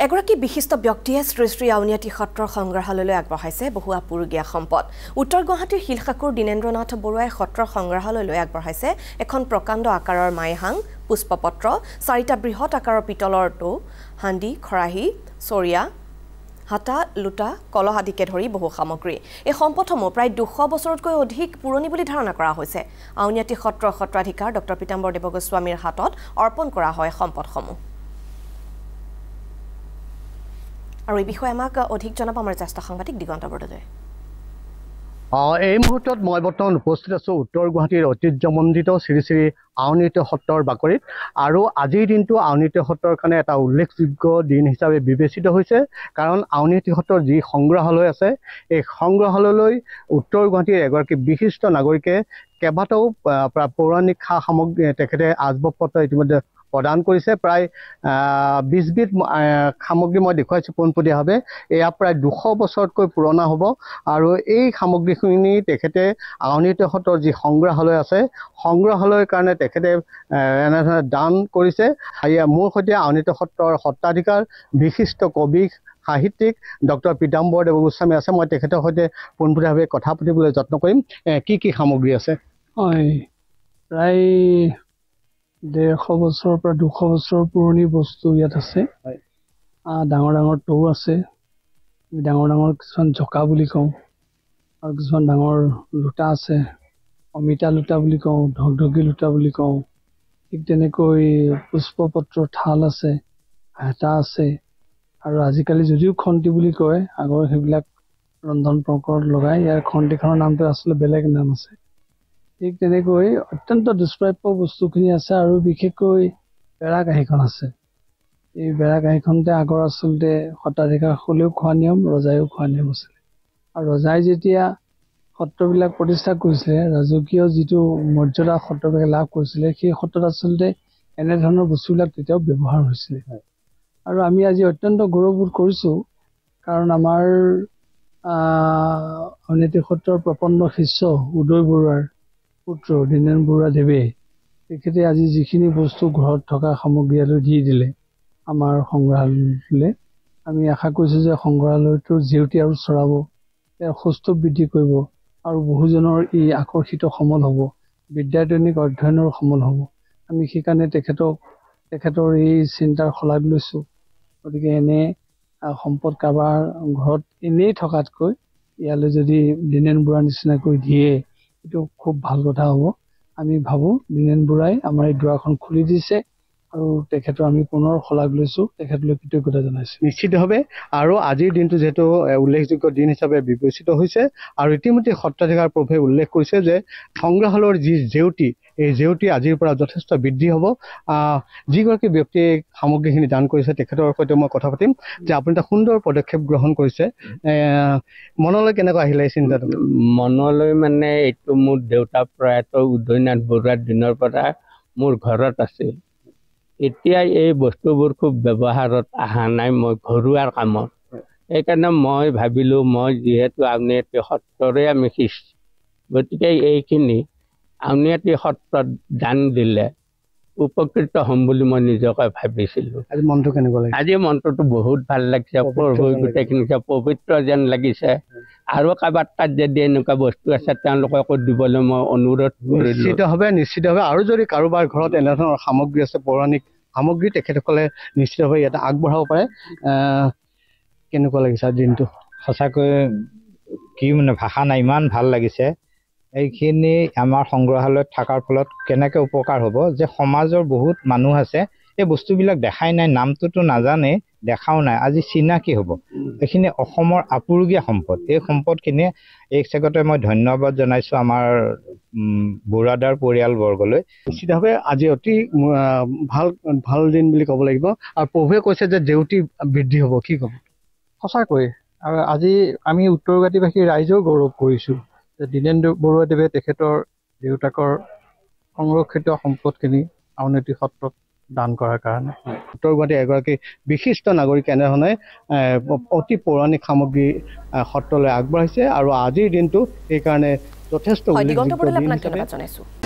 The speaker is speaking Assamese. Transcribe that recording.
এগৰাকী বিশিষ্ট ব্যক্তিয়ে শ্ৰী শ্ৰী আউনীআটী সত্ৰৰ সংগ্ৰহালয়লৈ আগবঢ়াইছে বহু আপুৰুগীয়া সম্পদ। উত্তৰ গুৱাহাটীৰ শিলশাকুৰ দীনেন্দ্ৰনাথ বৰুৱাই সত্ৰৰ সংগ্ৰহালয়লৈ আগবঢ়াইছে এখন প্ৰকাণ্ড আকাৰৰ মাইহাং, পুষ্পপত্ৰ, 4টা বৃহৎ আকাৰৰ পিতলৰ টৌ, হাণ্ডি, খৰাহী, চৰিয়া, হাতা, লোটা, কলহ আদিকে ধৰি বহু সামগ্ৰী। এই সম্পদসমূহ প্ৰায় 200 বছৰতকৈ অধিক পুৰণি বুলি ধাৰণা কৰা হৈছে। আউনীআটী সত্ৰৰ সত্ৰাধিকাৰ ডক্টৰ পীতাম্বৰ দেৱগোস্বামীৰ হাতত অৰ্পণ কৰা হয় সম্পদসমূহ। আৰু এই বিষয়ে আমাক অধিক জনাব আমাৰ জ্যেষ্ঠ সাংবাদিক দিগন্ত বৰদলৈ। এই মুহূৰ্তত মই বৰ্তমান উপস্থিত আছো উত্তৰ গুৱাহাটীৰ ঐতিহ্যমণ্ডিত শ্ৰী শ্ৰী আউনীআটী সত্ৰৰ বাকৰিত। আৰু আজিৰ দিনটো আউনীআটী সত্ৰৰ কাৰণে এটা উল্লেখযোগ্য দিন হিচাপে বিবেচিত হৈছে, কাৰণ আউনীআটী সত্ৰৰ যি সংগ্ৰহালয় আছে, এই সংগ্ৰহালয়লৈ উত্তৰ গুৱাহাটীৰ এগৰাকী বিশিষ্ট নাগৰিকে কেইবাটাও পৌৰাণিক সা সামগ্ৰী তেখেতে আচবাবপত্ৰ ইতিমধ্যে প্ৰদান কৰিছে। প্ৰায় 20 বিধ সামগ্ৰী মই দেখুৱাইছোঁ পোনপটীয়াভাৱে। এয়া প্ৰায় 200 বছৰতকৈ পুৰণা হ'ব। আৰু এই সামগ্ৰীখিনি তেখেতে আউনীআটী সত্ৰৰ যি সংগ্ৰহালয় আছে, সংগ্ৰহালয়ৰ কাৰণে তেখেতে এনেধৰণে দান কৰিছে। মোৰ সৈতে আউনীআটী সত্ৰৰ সত্ৰাধিকাৰ বিশিষ্ট কবি সাহিত্যিক ডক্টৰ পীতাম্বৰ দেৱগোস্বামী আছে। মই তেখেতৰ সৈতে পোনপটীয়াভাৱে কথা পাতিবলৈ যত্ন কৰিম। কি সামগ্ৰী আছে? হয়, প্ৰায় 150 বছৰৰ পৰা 200 বছৰৰ পুৰণি বস্তু ইয়াত আছে। ডাঙৰ ডাঙৰ টৌ আছে, ডাঙৰ ডাঙৰ কিছুমান জকা বুলি কওঁ, আৰু কিছুমান ডাঙৰ লোটা আছে, অমিতা লোটা বুলি কওঁ, ঢকঢকী লোটা বুলি কওঁ। ঠিক তেনেকৈ পুষ্পপত্ৰৰ থাল আছে, হেতা আছে, আৰু আজিকালি যদিও খন্তি বুলি কয়, আগৰ সেইবিলাক ৰন্ধন প্ৰকৰত লগাই, ইয়াৰ খন্তিখনৰ নামটো আচলতে বেলেগ নাম আছে। ঠিক তেনেকৈ অত্যন্ত দুষ্প্ৰাপ্য বস্তুখিনি আছে। আৰু বিশেষকৈ বেৰা কাঁহীখন আছে। এই বেৰা কাঁহীখনতে আগৰ আচলতে সত্ৰাধিকাৰসকলেও খোৱা নিয়ম, ৰজাইও খোৱা নিয়ম আছিলে। আৰু ৰজাই যেতিয়া সত্ৰবিলাক প্ৰতিষ্ঠা কৰিছিলে, ৰাজকীয় যিটো মৰ্যাদা সত্ৰবিলাকে লাভ কৰিছিলে, সেই সত্ৰত আচলতে এনেধৰণৰ বস্তুবিলাক তেতিয়াও ব্যৱহাৰ হৈছিলে। আৰু আমি আজি অত্যন্ত গৌৰৱবোধ কৰিছোঁ, কাৰণ আমাৰ আউনীআটী সত্ৰৰ প্ৰপন্ন শিষ্য উদয় বৰুৱাৰ পুত্ৰ দীনেন বৰুৱা দেৱে তেখেতে আজি যিখিনি বস্তু ঘৰত থকা সামগ্ৰীলৈ দি দিলে আমাৰ সংগ্ৰহালয়লৈ, আমি আশা কৰিছোঁ যে সংগ্ৰহালয়টোৰ জেউতি আৰু চৰাব, ইয়াৰ সৌষ্ঠৱ বৃদ্ধি কৰিব, আৰু বহুজনৰ ই আকৰ্ষিত সমল হ'ব, বিদ্যায়তনিক অধ্যয়নৰ সমল হ'ব। আমি সেইকাৰণে তেখেতৰ এই চিন্তাৰ শলাগ লৈছোঁ। গতিকে এনে সম্পদ কাৰোবাৰ ঘৰত এনেই থকাতকৈ ইয়ালৈ যদি দীনেন বৰুৱাৰ নিচিনাকৈ দিয়ে, এইটো খুব ভাল কথা হ'ব। আমি ভাবোঁ দীনেন বৰুৱাই আমাৰ এই দুৱাৰখন খুলি দিছে, আৰু তেখেতৰ আমি পুনৰ শলাগ লৈছোঁ, তেখেতলৈ কৃতজ্ঞতা জনাইছোঁ। নিশ্চিতভাৱে। আৰু আজিৰ দিনটো যিহেতু উল্লেখযোগ্য দিন হিচাপে বিবেচিত হৈছে, আৰু ইতিমধ্যে সত্ৰাধিকাৰ প্ৰভুৱে উল্লেখ কৰিছে যে সংগ্ৰহালয়ৰ যি জেউতি, এই জেউতি আজিৰ পৰা যথেষ্ট বৃদ্ধি হ'ব। যিগৰাকী ব্যক্তিয়ে সামগ্ৰীখিনি দান কৰিছে তেখেতৰ সৈতে মই কথা পাতিম যে আপুনি এটা সুন্দৰ পদক্ষেপ গ্ৰহণ কৰিছে। মনলৈ কেনেকৈ আহিলে এই চিন্তাটো? মনলৈ মানে এইটো মোৰ দেউতা প্ৰয়াত উদয়নাথ বৰুৱাৰ দিনৰ পৰা মোৰ ঘৰত আছিল। এতিয়া এই বস্তুবোৰ খুব ব্যৱহাৰত অহা নাই, মই ঘৰুৱাৰ কামত। সেইকাৰণে মই ভাবিলোঁ, মই যিহেতু আউনীআটী সত্ৰৰে আমি শিষ্য, গতিকে এইখিনি আউনীআটী সত্ৰত দান দিলে উপকৃত হ'ম বুলি মই নিজকে ভাবিছিলোঁ। আজি মনটো কেনেকুৱা লাগিছে? আজি মনটোতো বহুত ভাল লাগিছে, গোটেইখিনি পবিত্ৰ যেন লাগিছে। আৰু কাৰোবাৰ তাত যদি এনেকুৱা বস্তু আছে তেওঁলোককো দিবলৈ মই অনুৰোধ কৰিলোঁ। নিশ্চিতভাৱে। আৰু যদি কাৰোবাৰ ঘৰত এনেধৰণৰ সামগ্ৰী আছে, পৌৰাণিক সামগ্ৰী, তেখেতসকলে নিশ্চিতভাৱে ইয়াতে আগবঢ়াব পাৰে। কেনেকুৱা লাগিছে আজি দিনটো? সঁচাকৈ কি ভাষা নাই, ইমান ভাল লাগিছে। এইখিনি আমাৰ সংগ্ৰহালয়ত থকাৰ ফলত কেনেকৈ উপকাৰ হ'ব যে সমাজৰ বহুত মানুহ আছে, এই বস্তুবিলাক দেখাই নাই, নামটোতো নাজানে, দেখাও নাই, আজি চিনাকি হ'ব। এইখিনি অসমৰ আপুৰুগীয়া সম্পদ। এই সম্পদখিনি এই চেগতে মই ধন্যবাদ জনাইছোঁ আমাৰ বৰুৱাদাৰ পৰিয়ালবৰ্গলৈ। নিশ্চিতভাৱে আজি অতি ভাল দিন বুলি ক'ব লাগিব। আৰু প্ৰভুৱে কৈছে যে জেউতি বৃদ্ধি হ'ব, কি ক'ব? সঁচাকৈ। আৰু আজি আমি উত্তৰ গুৱাহাটীবাসী ৰাইজেও গৌৰৱ কৰিছোঁ যে দীনেন বৰুৱা দেৱে তেখেতৰ দেউতাকৰ সংৰক্ষিত সম্পদখিনি আউনীআটী সত্ৰত দান কৰাৰ কাৰণে। উত্তৰ গুৱাহাটীৰ এগৰাকী বিশিষ্ট নাগৰিকে এনেধৰণে অতি পৌৰাণিক সামগ্ৰী সত্ৰলৈ আগবঢ়াইছে, আৰু আজিৰ দিনটো সেইকাৰণে যথেষ্ট উল্লেখযোগ্য দিন হিচাপে